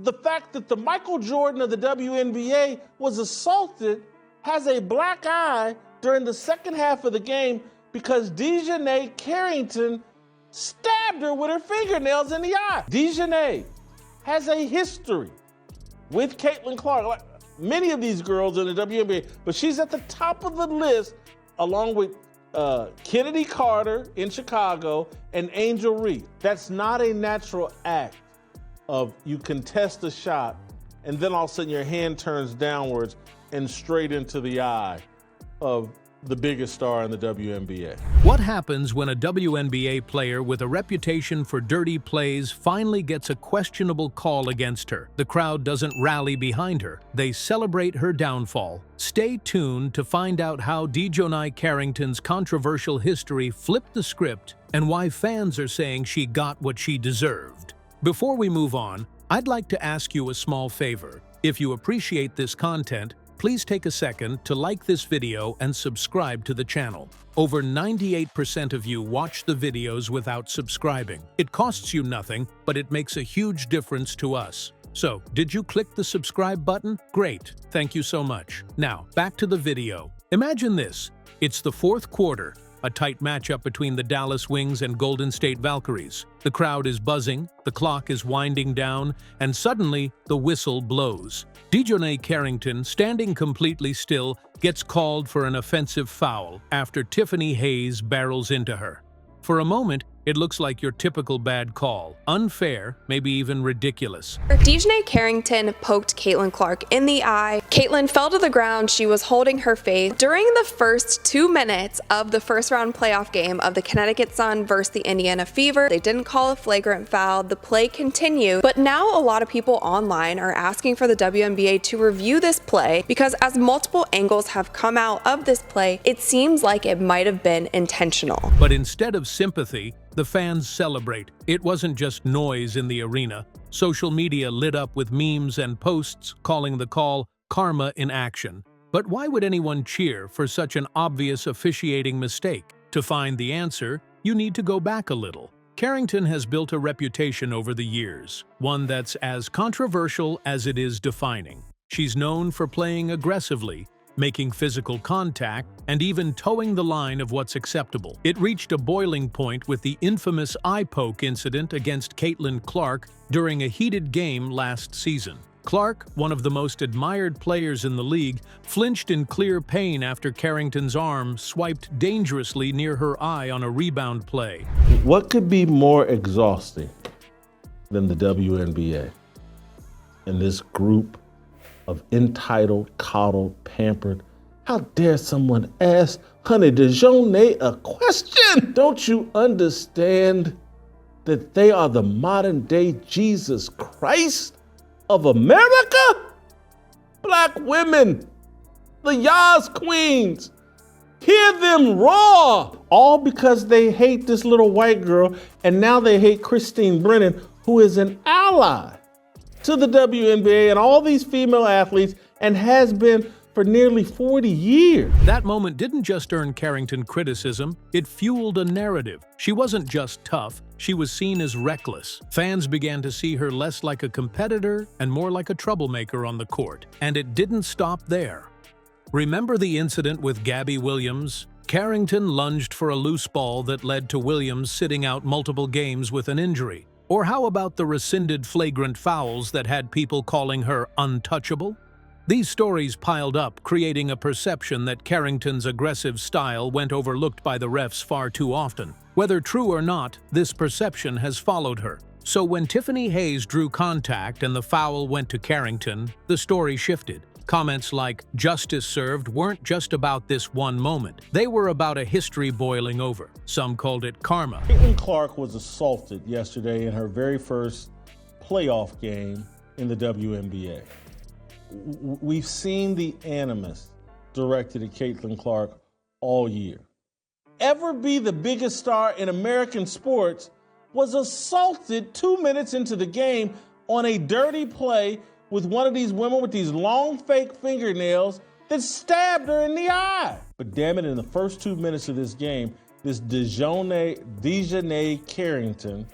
the fact that the Michael Jordan of the WNBA was assaulted has a black eye during the second half of the game because DiJonai Carrington stabbed her with her fingernails in the eye. DiJonai has a history with Caitlin Clark, like many of these girls in the WNBA, but she's at the top of the list along with Kennedy Carter in Chicago and Angel Reese. That's not a natural act of you contest a shot and then all of a sudden your hand turns downwards and straight into the eye of the biggest star in the WNBA. What happens when a WNBA player with a reputation for dirty plays finally gets a questionable call against her? The crowd doesn't rally behind her. They celebrate her downfall. Stay tuned to find out how DiJonai Carrington's controversial history flipped the script and why fans are saying she got what she deserved. Before we move on, I'd like to ask you a small favor. If you appreciate this content, please take a second to like this video and subscribe to the channel. Over 98% of you watch the videos without subscribing. It costs you nothing, but it makes a huge difference to us. So, did you click the subscribe button? Great, thank you so much. Now, back to the video. Imagine this. It's the fourth quarter, a tight matchup between the Dallas Wings and Golden State Valkyries. The crowd is buzzing, the clock is winding down, and suddenly the whistle blows. DiJonai Carrington, standing completely still, gets called for an offensive foul after Tiffany Hayes barrels into her. For a moment, it looks like your typical bad call. Unfair, maybe even ridiculous. DiJonai Carrington poked Caitlin Clark in the eye. Caitlin fell to the ground. She was holding her face. During the first 2 minutes of the first round playoff game of the Connecticut Sun versus the Indiana Fever, they didn't call a flagrant foul. The play continued, but now a lot of people online are asking for the WNBA to review this play because as multiple angles have come out of this play, it seems like it might have been intentional. But instead of sympathy, the fans celebrate. It wasn't just noise in the arena. Social media lit up with memes and posts calling the call karma in action. But why would anyone cheer for such an obvious officiating mistake? To find the answer, you need to go back a little. Carrington has built a reputation over the years, one that's as controversial as it is defining. She's known for playing aggressively, making physical contact, and even towing the line of what's acceptable. It reached a boiling point with the infamous eye poke incident against Caitlin Clark during a heated game last season. Clark, one of the most admired players in the league, flinched in clear pain after Carrington's arm swiped dangerously near her eye on a rebound play. What could be more exhausting than the WNBA and this group of entitled, coddled, pampered? How dare someone ask Honey DiJonai a question? Don't you understand that they are the modern day Jesus Christ of America? Black women, the Yas queens, hear them roar, all because they hate this little white girl, and now they hate Christine Brennan, who is an ally to the WNBA and all these female athletes and has been for nearly 40 years. That moment didn't just earn Carrington criticism, it fueled a narrative. She wasn't just tough, she was seen as reckless. Fans began to see her less like a competitor and more like a troublemaker on the court. And it didn't stop there. Remember the incident with Gabby Williams? Carrington lunged for a loose ball that led to Williams sitting out multiple games with an injury. Or how about the rescinded flagrant fouls that had people calling her untouchable? These stories piled up, creating a perception that Carrington's aggressive style went overlooked by the refs far too often. Whether true or not, this perception has followed her. So when Tiffany Hayes drew contact and the foul went to Carrington, the story shifted. Comments like "justice served" weren't just about this one moment. They were about a history boiling over. Some called it karma. Caitlin Clark was assaulted yesterday in her very first playoff game in the WNBA. We've seen the animus directed at Caitlin Clark all year. Ever be the biggest star in American sports was assaulted 2 minutes into the game on a dirty play with one of these women with these long fake fingernails that stabbed her in the eye. But damn it, in the first 2 minutes of this game, this DiJonai Carrington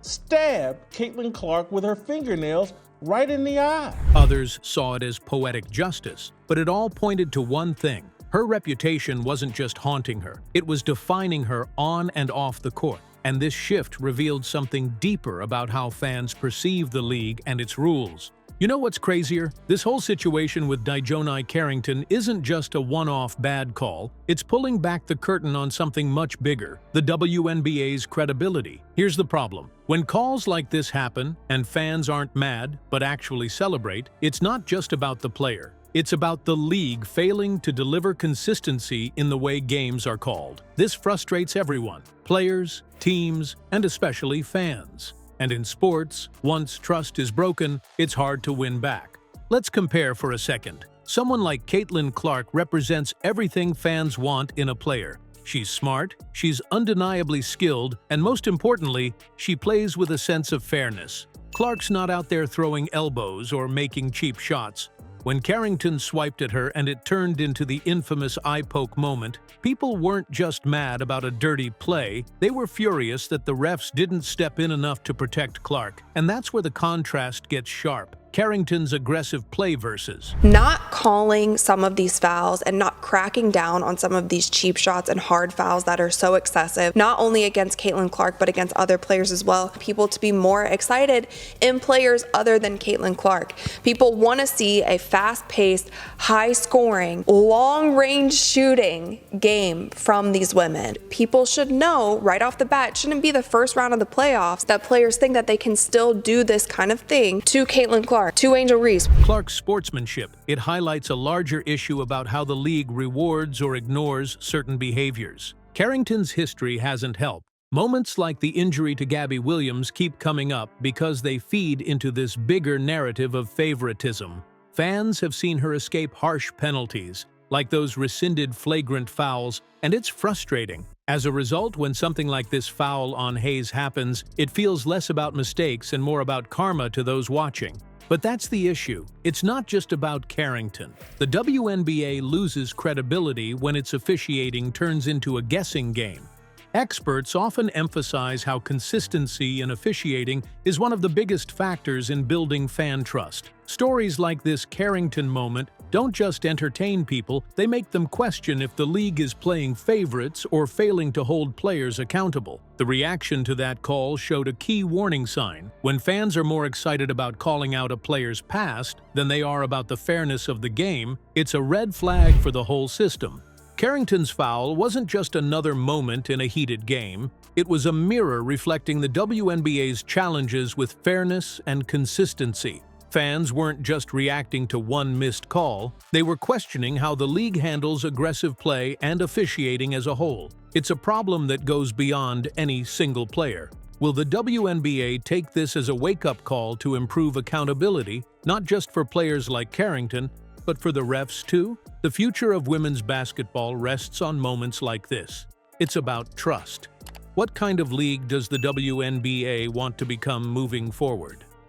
stabbed Caitlin Clark with her fingernails right in the eye. Others saw it as poetic justice, but it all pointed to one thing. Her reputation wasn't just haunting her, it was defining her on and off the court. And this shift revealed something deeper about how fans perceive the league and its rules. You know what's crazier? This whole situation with DiJonai Carrington isn't just a one-off bad call, it's pulling back the curtain on something much bigger, the WNBA's credibility. Here's the problem. When calls like this happen, and fans aren't mad, but actually celebrate, it's not just about the player. It's about the league failing to deliver consistency in the way games are called. This frustrates everyone, players, teams, and especially fans. And in sports, once trust is broken, it's hard to win back. Let's compare for a second. Someone like Caitlin Clark represents everything fans want in a player. She's smart, she's undeniably skilled, and most importantly, she plays with a sense of fairness. Clark's not out there throwing elbows or making cheap shots. When Carrington swiped at her and it turned into the infamous eye poke moment, people weren't just mad about a dirty play, they were furious that the refs didn't step in enough to protect Clark. And that's where the contrast gets sharp. Carrington's aggressive play versus not calling some of these fouls and not cracking down on some of these cheap shots and hard fouls that are so excessive, not only against Caitlin Clark, but against other players as well. People to be more excited in players other than Caitlin Clark. People want to see a fast-paced, high-scoring, long-range shooting game from these women. People should know right off the bat, it shouldn't be the first round of the playoffs that players think that they can still do this kind of thing to Caitlin Clark, to Angel Reese. Clark's sportsmanship. It highlights a larger issue about how the league rewards or ignores certain behaviors. Carrington's history hasn't helped. Moments like the injury to Gabby Williams keep coming up because they feed into this bigger narrative of favoritism. Fans have seen her escape harsh penalties, like those rescinded flagrant fouls, and it's frustrating. As a result, when something like this foul on Hayes happens, it feels less about mistakes and more about karma to those watching. But that's the issue. It's not just about Carrington. The WNBA loses credibility when its officiating turns into a guessing game. Experts often emphasize how consistency in officiating is one of the biggest factors in building fan trust. Stories like this Carrington moment don't just entertain people, they make them question if the league is playing favorites or failing to hold players accountable. The reaction to that call showed a key warning sign. When fans are more excited about calling out a player's past than they are about the fairness of the game, it's a red flag for the whole system. Carrington's foul wasn't just another moment in a heated game, it was a mirror reflecting the WNBA's challenges with fairness and consistency. Fans weren't just reacting to one missed call, they were questioning how the league handles aggressive play and officiating as a whole. It's a problem that goes beyond any single player. Will the WNBA take this as a wake-up call to improve accountability, not just for players like Carrington, but for the refs too? The future of women's basketball rests on moments like this. It's about trust. What kind of league does the WNBA want to become moving forward?